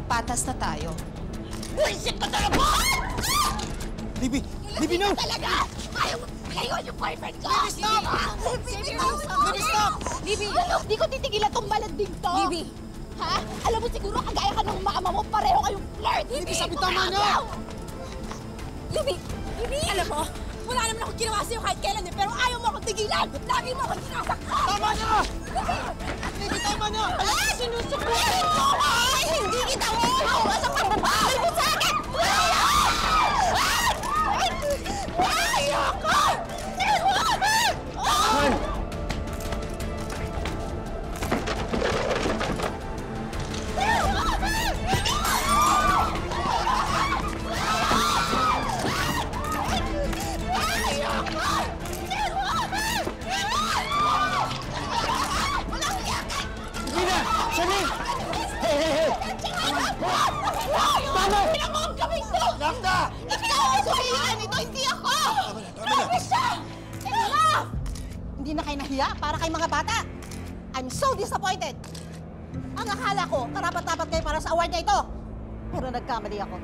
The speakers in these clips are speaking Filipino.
patas na tayo. Bullshit ka talaga! Libby! Libby, no! Talaga! Ayaw mo palayon yung boyfriend ko! Libby, stop! Libby, stop! Libby! Di ko titigilan tong malanding to! Libby! Ha? Alam mo siguro kagaya ka ng mama mo, pareho kayong flirt! Libby, sabi tama na! Libby! Libby! Alam mo, wala naman akong ginawa sa'yo kahit kailan eh, pero ayaw mo akong tigilan! Lagi mo akong sinasaktan! Tama na! Libby, tama na! Ay! Sinusubukan mo! Ay! Hindi kita mo! Sa pagbabawi mo sa akin! Ayoko! Han! Gina! Shani! Hey, hey, hey! Tama! Pinamong kami to! Langga! Ikaw ang sumihan ito, hindi ako! Tama siya! Enough! Hindi na kayo nahiya para kay mga bata. I'm so disappointed. Ang akala ko, karapat-dapat kayo para sa award na ito. Pero nagkamali ako.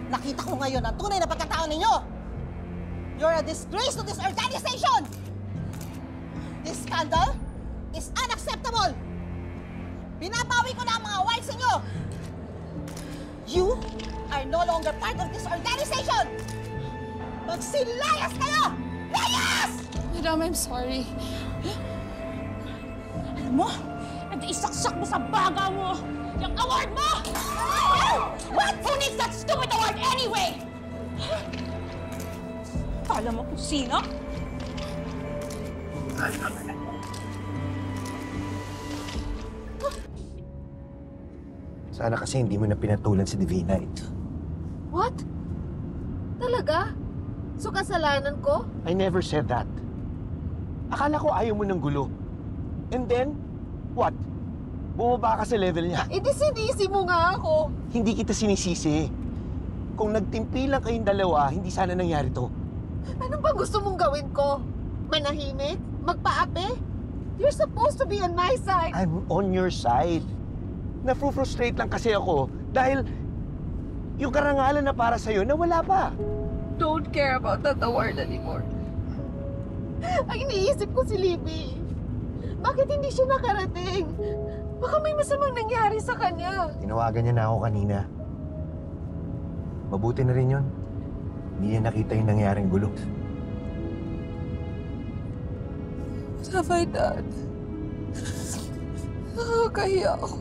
Nakita ko ngayon ang tunay na pagkatao ninyo. You're a disgrace to this organization! This scandal is unacceptable! Binabawi ko na ang mga awards ninyo! You are no longer part of this organization! Magsilayas kayo! Layas! Madam, I'm sorry. Alam mo, nag-isaksak mo sa baga mo yung award mo! What? Who needs that stupid award anyway? Alam mo kung sino? Sana kasi hindi mo na pinatulan si Divina ito. What? Talaga? So kasalanan ko? I never said that. Akala ko ayaw mo ng gulo. And then, what? Bumaba ka sa level niya. Eh di sinisi mo nga ako. Hindi kita sinisisi. Kung nagtimpi lang kayong dalawa, hindi sana nangyari to. Ano ba gusto mong gawin ko? Manahimik? Magpaapi? You're supposed to be on my side. I'm on your side. Nafru-frustrate lang kasi ako dahil yung karangalan na para sa'yo nawala pa. Don't care about that award anymore. Ang iniisip ko si Libby. Bakit hindi siya nakarating? Baka may masamang nangyari sa kanya. Tinawagan niya na ako kanina. Mabuti na rin yun. Hindi niya nakita yung nangyaring gulo. What have I done? Nakakahiya ako.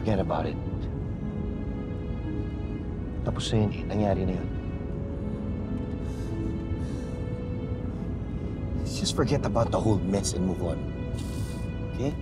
Forget about it. Tapos na yun eh. Nangyari na yun. Just forget about the whole mess and move on. Okay?